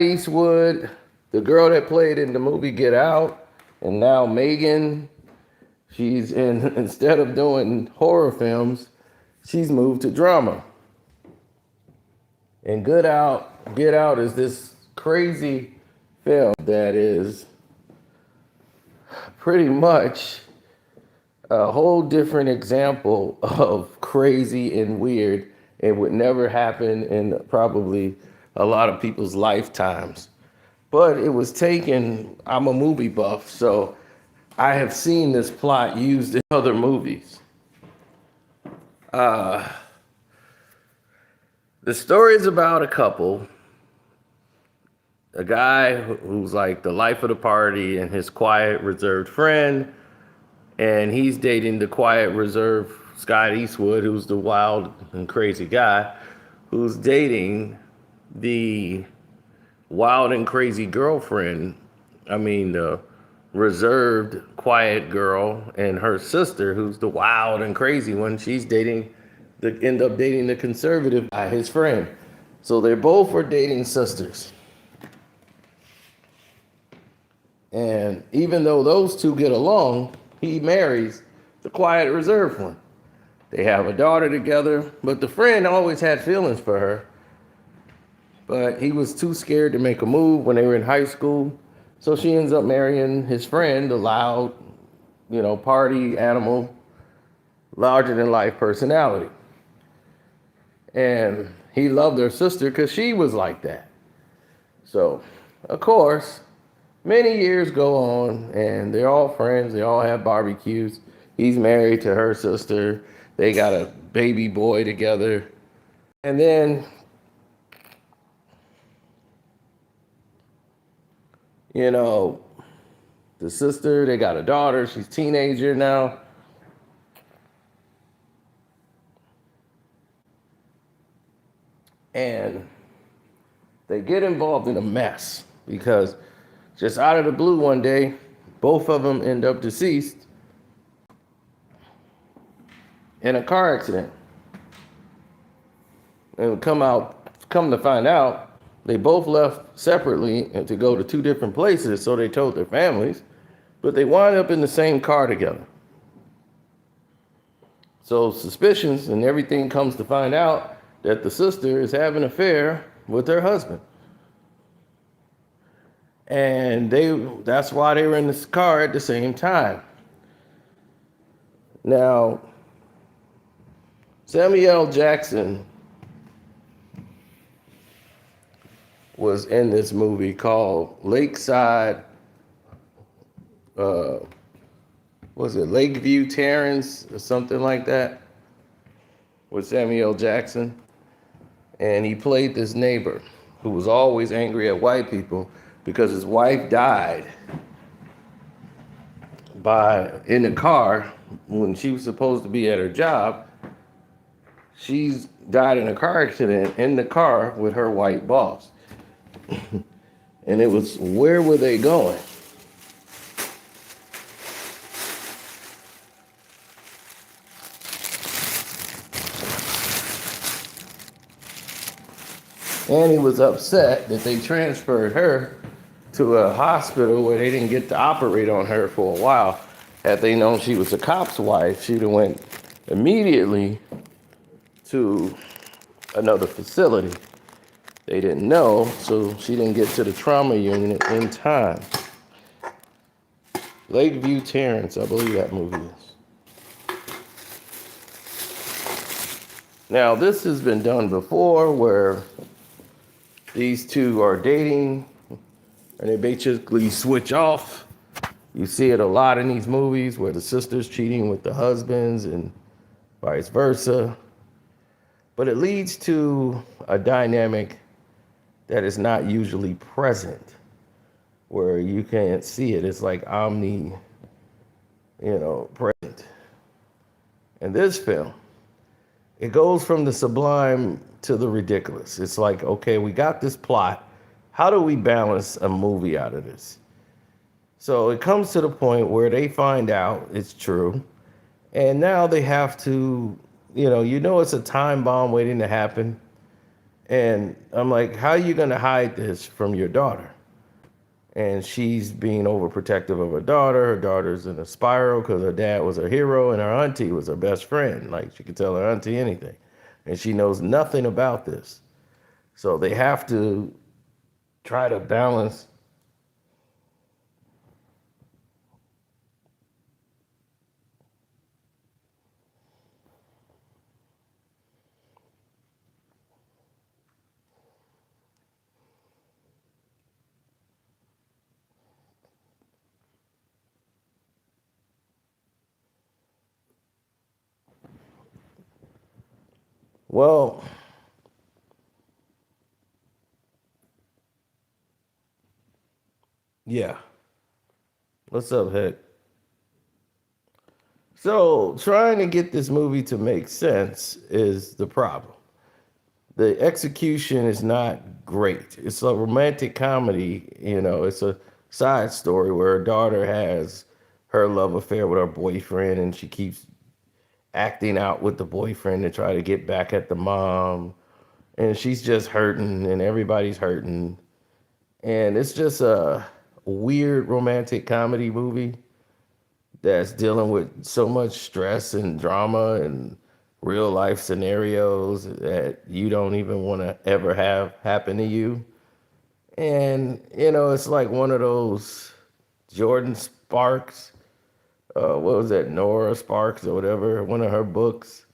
Eastwood, the girl that played in the movie Get Out, and now Megan, she's in, instead of doing horror films, she's moved to drama. And Get Out is this crazy film that is pretty much a whole different example of crazy and weird. It would never happen in probably a lot of people's lifetimes. But it was taken, I'm a movie buff, so I have seen this plot used in other movies. The story is about a couple, a guy who's like the life of the party and his quiet, reserved friend, and he's dating the quiet, reserved Scott Eastwood, who's the wild and crazy guy, who's dating the wild and crazy girlfriend. I mean, the reserved, quiet girl, and her sister, who's the wild and crazy one. She's end up dating the conservative guy, his friend. So they both are dating sisters. And even though those two get along, he marries the quiet, reserved one. They have a daughter together, but the friend always had feelings for her. But he was too scared to make a move when they were in high school. So she ends up marrying his friend, the loud, party animal, larger than life personality. And he loved her sister because she was like that. So, of course, many years go on and they're all friends. They all have barbecues. He's married to her sister. They got a baby boy together. And then, the sister, they got a daughter. She's a teenager now. And they get involved in a mess because just out of the blue one day, both of them end up deceased in a car accident. And come to find out, they both left separately and to go to two different places, so they told their families, but they wind up in the same car together. So suspicions and everything comes to find out that the sister is having an affair with her husband. And that's why they were in this car at the same time. Now, Samuel L. Jackson was in this movie called Lakeside, was it Lakeview Terrace or something like that, with Samuel L. Jackson. And he played this neighbor who was always angry at white people because his wife died in the car when she was supposed to be at her job. She's died in a car accident in the car with her white boss. And it was, where were they going? And he was upset that they transferred her to a hospital where they didn't get to operate on her for a while. Had they known she was a cop's wife, she'd have went immediately to another facility. They didn't know, so she didn't get to the trauma unit in time. Lakeview Terrace, I believe that movie is. Now, this has been done before where these two are dating and they basically switch off. You see it a lot in these movies where the sister's cheating with the husbands and vice versa. But it leads to a dynamic that is not usually present, where you can't see it. It's like present. In this film, it goes from the sublime to the ridiculous. It's like, okay, we got this plot. How do we balance a movie out of this? So it comes to the point where they find out it's true. And now they have to, it's a time bomb waiting to happen. And I'm like, how are you going to hide this from your daughter? And she's being overprotective of her daughter. Her daughter's in a spiral because her dad was her hero and her auntie was her best friend. Like she could tell her auntie anything. And she knows nothing about this. So they have to try to balance. Well, yeah. What's up, Heck? So trying to get this movie to make sense is the problem. The execution is not great. It's a romantic comedy, it's a side story where her daughter has her love affair with her boyfriend and she keeps acting out with the boyfriend to try to get back at the mom. And she's just hurting and everybody's hurting. And it's just a weird romantic comedy movie that's dealing with so much stress and drama and real life scenarios that you don't even want to ever have happen to you. And, it's like one of those Jordan Sparks, what was that, Nora Sparks or whatever, one of her books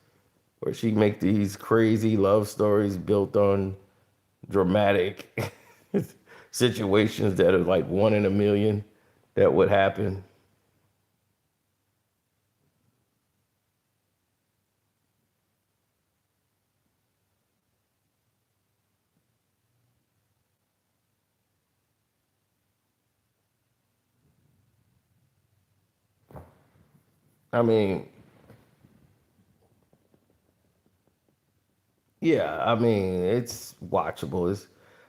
where she make these crazy love stories built on dramatic situations that are like one in a million that would happen. I mean, yeah, I mean, it's watchable.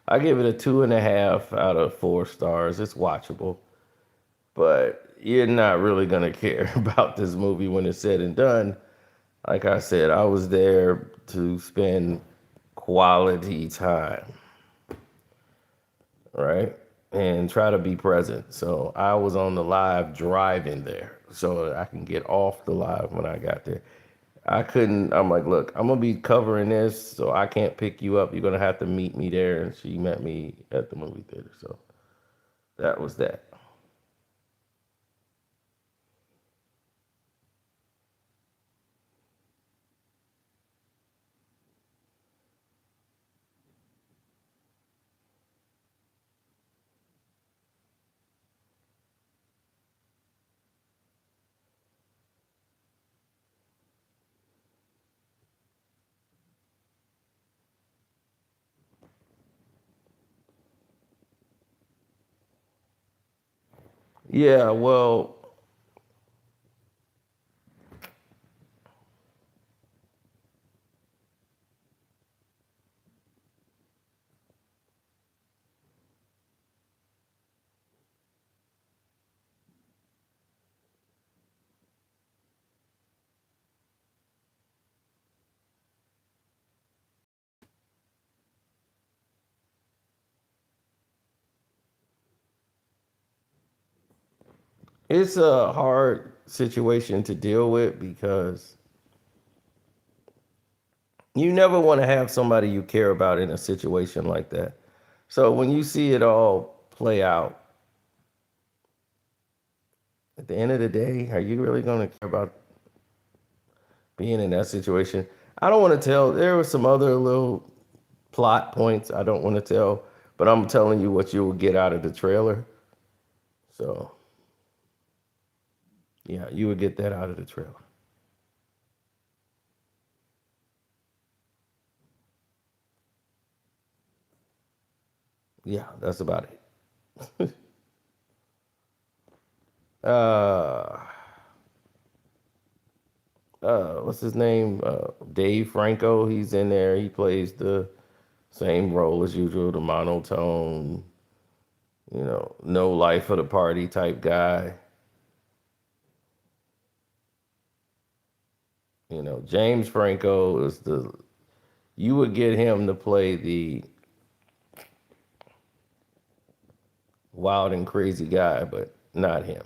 I give it a 2.5 out of 4 stars. It's watchable, but you're not really gonna care about this movie when it's said and done. Like I said, I was there to spend quality time, right? And try to be present. So I was on the live driving there so I can get off the live when I got there. I couldn't, I'm like, look, I'm gonna be covering this, so I can't pick you up. You're gonna have to meet me there. And she met me at the movie theater. So that was that. Yeah, well, it's a hard situation to deal with because you never want to have somebody you care about in a situation like that. So when you see it all play out, at the end of the day, are you really going to care about being in that situation? I don't want to tell. There were some other little plot points I don't want to tell, but I'm telling you what you will get out of the trailer. So, yeah, you would get that out of the trailer. Yeah, that's about it. uh, what's his name? Dave Franco. He's in there. He plays the same role as usual, the monotone, no life of the party type guy. James Franco is the you would get him to play the wild and crazy guy, but not him.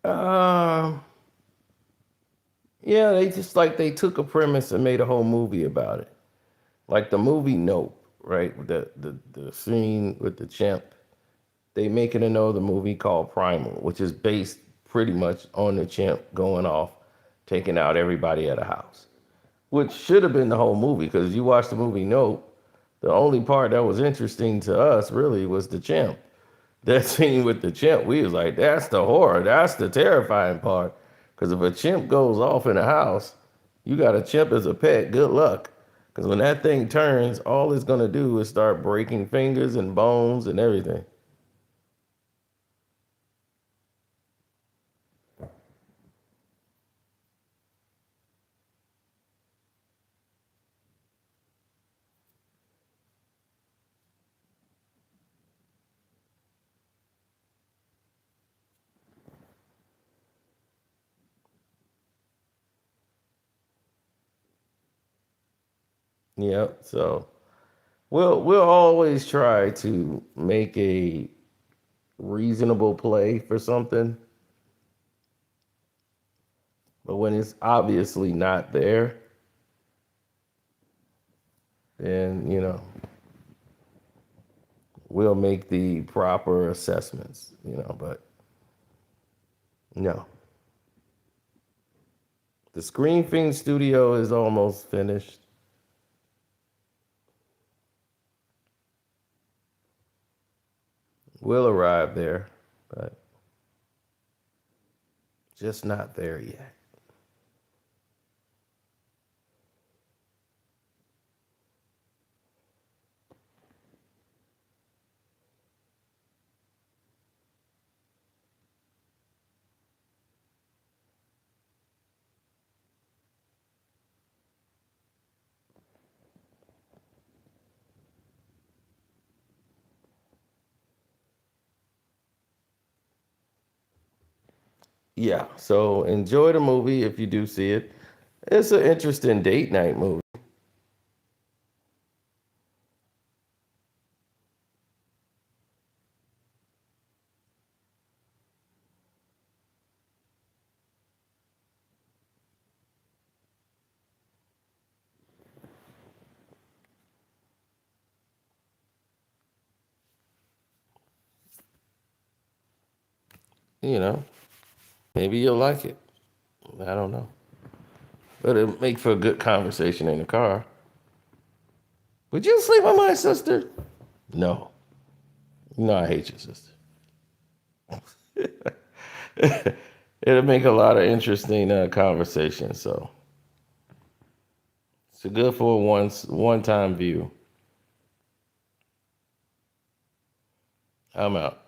Um, yeah, they just like they took a premise and made a whole movie about it. Like the movie Nope, right? The scene with the chimp. They making another movie called Primal, which is based pretty much on the chimp going off, taking out everybody at a house. Which should have been the whole movie, because you watch the movie Nope, the only part that was interesting to us really was the chimp. That scene with the chimp, we was like, that's the horror, that's the terrifying part. Because if a chimp goes off in a house, you got a chimp as a pet, good luck. Because when that thing turns, all it's gonna do is start breaking fingers and bones and everything. Yep. So we'll always try to make a reasonable play for something, but when it's obviously not there, then we'll make the proper assessments. But no, the Screen Fiend studio is almost finished. We'll arrive there, but just not there yet. Yeah, so enjoy the movie if you do see it. It's an interesting date night movie. You know, maybe you'll like it. I don't know. But it'll make for a good conversation in the car. Would you sleep with my sister? No. No, I hate your sister. It'll make a lot of interesting conversations. So it's a good for a one time view. I'm out.